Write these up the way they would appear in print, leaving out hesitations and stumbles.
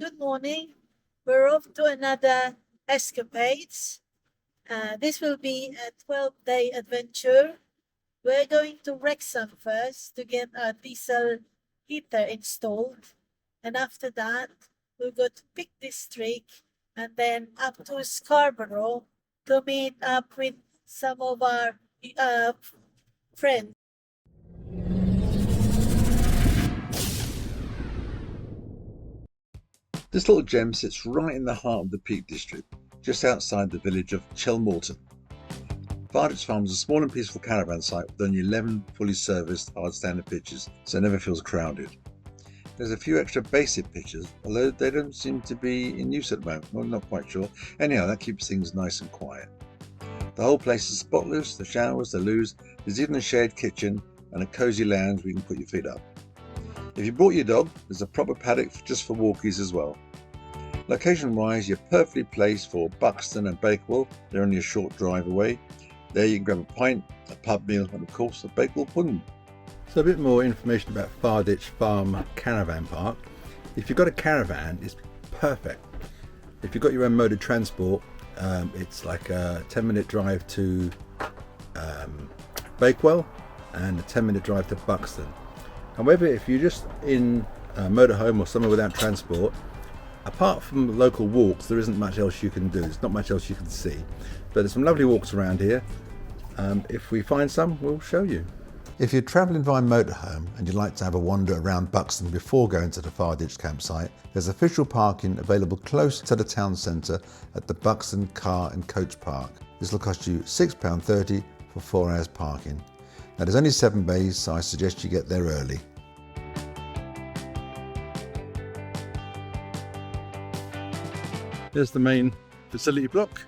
good morning. We're off to another escapades. This will be a 12-day adventure. We're going to Wrexham first to get a diesel heater installed. And after that, we'll go to Peak District and then up to Scarborough to meet up with some of our friends. This little gem sits right in the heart of the Peak District, just outside the village of Chelmorton. Farditch Farm is a small and peaceful caravan site with only 11 fully serviced hard standard pitches, so it never feels crowded. There's a few extra basic pitches, although they don't seem to be in use at the moment. Well, not quite sure. Anyhow, that keeps things nice and quiet. The whole place is spotless, the showers, the loos, there's even a shared kitchen and a cosy lounge where you can put your feet up. If you brought your dog, there's a proper paddock just for walkies as well. Location-wise, you're perfectly placed for Buxton and Bakewell. They're only a short drive away. There you can grab a pint, a pub meal, and of course a Bakewell pudding. So a bit more information about Farditch Farm Caravan Park. If you've got a caravan, it's perfect. If you've got your own mode of transport, it's like a 10-minute drive to Bakewell and a 10-minute drive to Buxton. However, if you're just in a motorhome or somewhere without transport, apart from local walks, there isn't much else you can do. There's not much else you can see. But there's some lovely walks around here. If we find some, we'll show you. If you're travelling via motorhome and you'd like to have a wander around Buxton before going to the Farditch campsite, there's official parking available close to the town centre at the Buxton Car and Coach Park. This will cost you £6.30 for 4 hours parking. Now there's only 7 bays, so I suggest you get there early. There's the main facility block.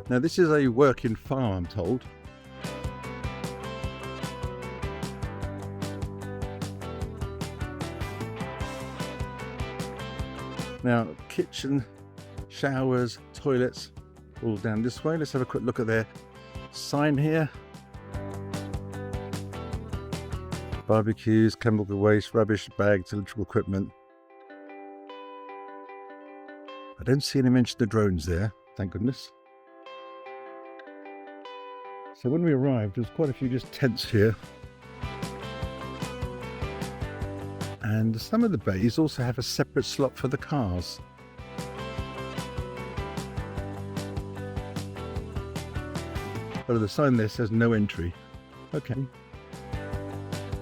Now this is a working farm, I'm told. Now kitchen, showers, toilets, all down this way. Let's have a quick look at their sign here. Barbecues, chemical waste, rubbish bags, electrical equipment. I don't see any mention of drones there, thank goodness. So when we arrived, there was quite a few just tents here. And some of the bays also have a separate slot for the cars. But the sign there says no entry. Okay.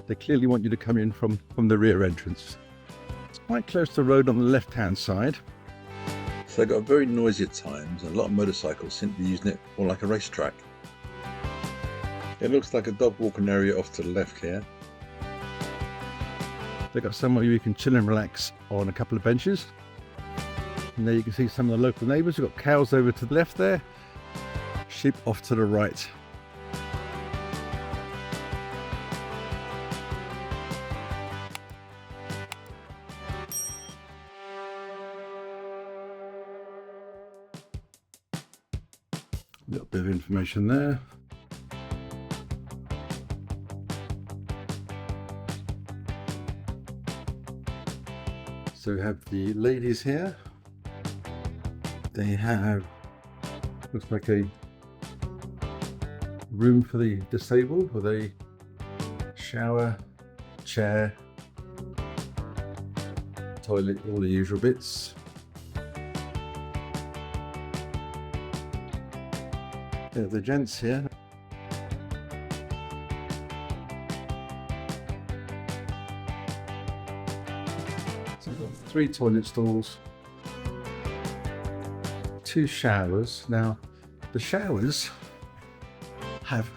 They clearly want you to come in from the rear entrance. It's quite close to the road on the left-hand side. So they got very noisy at times, and a lot of motorcycles seem to be using it more like a racetrack. It looks like a dog walking area off to the left here. They've got somewhere you can chill and relax on a couple of benches. And there you can see some of the local neighbours. We've got cows over to the left there, sheep off to the right. A little bit of information there. So we have the ladies here. They have, looks like a room for the disabled with a shower, chair, toilet, all the usual bits. Yeah, the gents here. So we've got 3 toilet stalls, 2 showers. Now, the showers have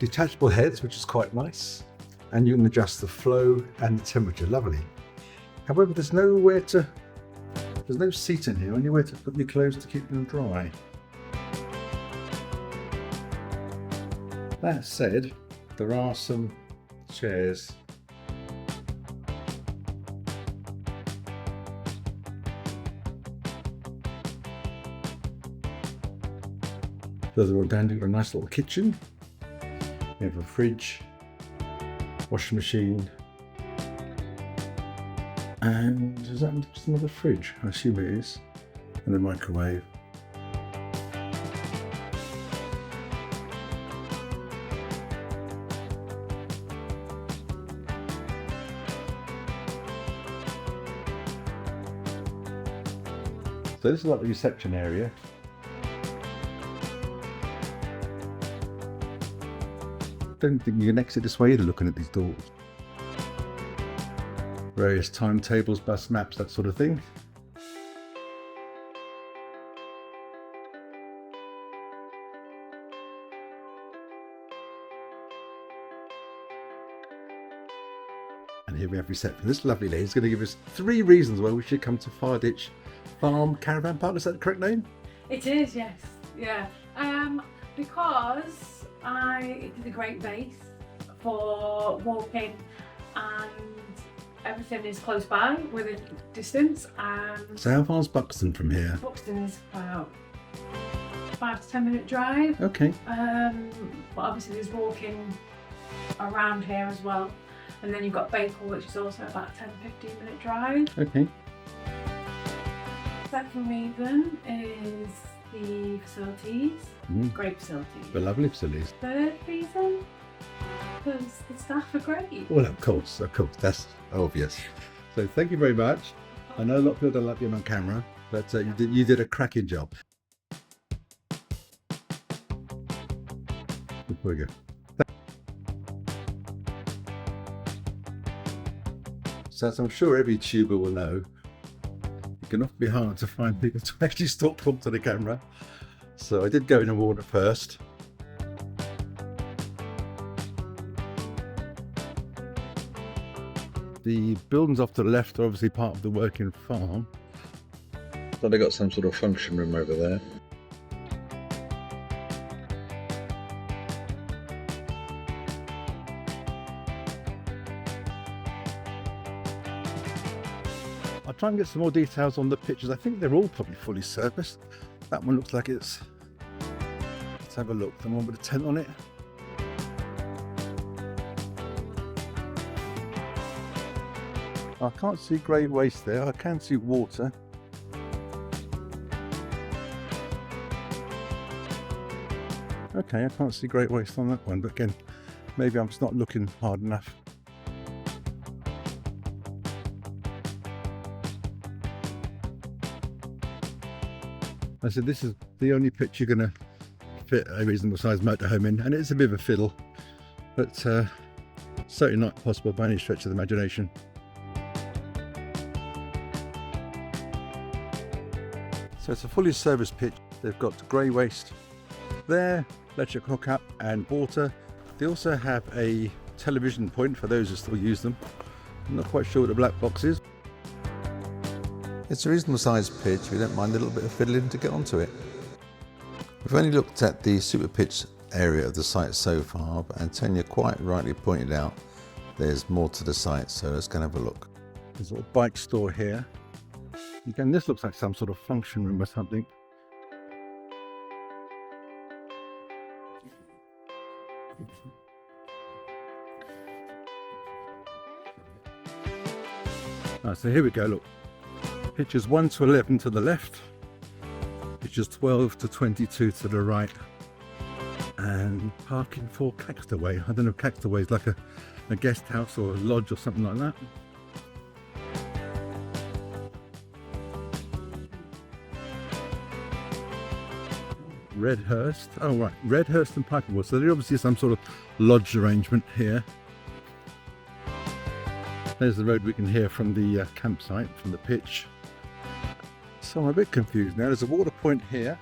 detachable heads, which is quite nice, and you can adjust the flow and the temperature. Lovely. However, there's no seat in here, anywhere to put your clothes to keep them dry. That said, there are some chairs. Further on down, you've got a nice little kitchen. We have a fridge, washing machine, And is that just another fridge? I assume it is. And a microwave. So this is like the reception area. Don't think you can exit this way either looking at these doors. Various timetables, bus maps, that sort of thing. And here we have reception. This lovely lady is going to give us 3 reasons why we should come to Farditch Caravan Park. Is that the correct name? It is, yes. Yeah. Because it is a great base for walking and everything is close by within distance. So how far is Buxton from here? Buxton is about 5 to 10 minute drive. Okay. But obviously there's walking around here as well. And then you've got Bakewell, which is also about a 10-15 minute drive. Okay. Second reason is the facilities. Great facilities. The lovely facilities. Third reason, because the staff are great. Well, of course, that's obvious. So thank you very much. I know a lot of people don't like being on camera, but you did a cracking job. Here we go. So as I'm sure every tuber will know, it can often be hard to find people to actually talk to the camera. So I did go in and water first. The buildings off to the left are obviously part of the working farm. So they've got some sort of function room over there. I'll try and get some more details on the pictures. I think they're all probably fully serviced. That one looks like it's... Let's have a look. The one with a tent on it. I can't see grey waste there. I can see water. Okay, I can't see grey waste on that one, but again, maybe I'm just not looking hard enough. I said this is the only pitch you're going to fit a reasonable sized motorhome in, and it's a bit of a fiddle, but certainly not possible by any stretch of the imagination. So it's a fully serviced pitch. They've got grey waste there, electric hookup and water. They also have a television point for those who still use them. I'm not quite sure what the black box is. It's a reasonable sized pitch. We don't mind a little bit of fiddling to get onto it. We've only looked at the super pitch area of the site so far, but Antonia quite rightly pointed out there's more to the site, so let's go and have a look. There's a little bike store here. Again, this looks like some sort of function room or something. So here we go, look. Pitches 1 to 11 to the left, pitches 12 to 22 to the right, and parking for Caxterway. I don't know if Caxterway is like a guest house or a lodge or something like that. Redhurst, oh right, Redhurst and Piperwood, so there's obviously some sort of lodge arrangement here. There's the road we can hear from the campsite, from the pitch. So I'm a bit confused now. There's a water point here.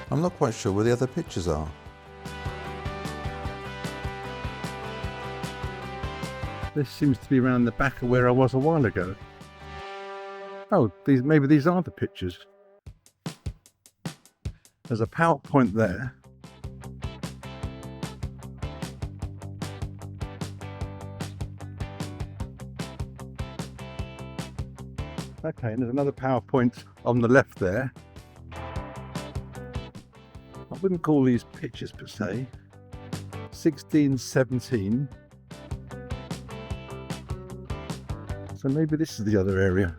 I'm not quite sure where the other pitches are. This seems to be around the back of where I was a while ago. Oh, maybe these are the pitches. There's a power point there. Okay, and there's another power point on the left there. I wouldn't call these pitches per se. 1617. So maybe this is the other area.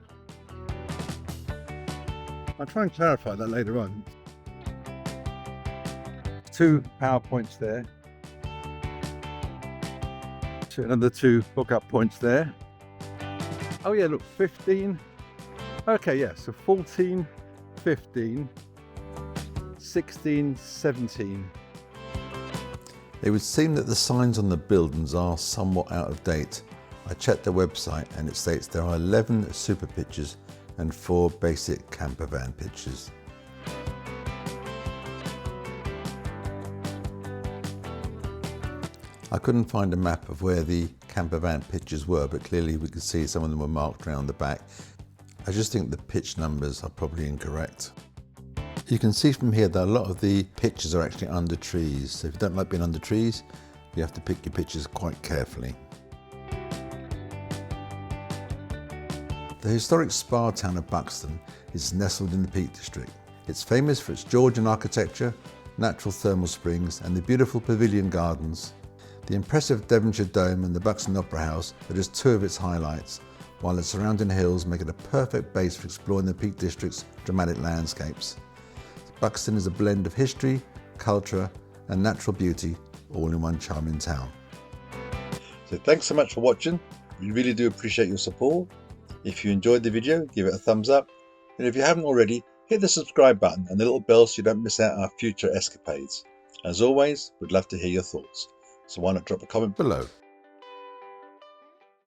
I'll try and clarify that later on. 2 power points there. Another 2 hookup points there. Oh yeah, look, 15. Okay, yeah, so 14, 15, 16, 17. It would seem that the signs on the buildings are somewhat out of date. I checked their website and it states there are 11 super pitches and 4 basic camper van pitches. I couldn't find a map of where the camper van pitches were, but clearly we could see some of them were marked around the back. I just think the pitch numbers are probably incorrect. You can see from here that a lot of the pitches are actually under trees. So if you don't like being under trees, you have to pick your pitches quite carefully. The historic spa town of Buxton is nestled in the Peak District. It's famous for its Georgian architecture, natural thermal springs and the beautiful pavilion gardens. The impressive Devonshire Dome and the Buxton Opera House are just 2 of its highlights, while the surrounding hills make it a perfect base for exploring the Peak District's dramatic landscapes. Buxton is a blend of history, culture and natural beauty, all in one charming town. So thanks so much for watching. We really do appreciate your support. If you enjoyed the video, give it a thumbs up. And if you haven't already, hit the subscribe button and the little bell so you don't miss out on our future escapades. As always, we'd love to hear your thoughts. So why not drop a comment below.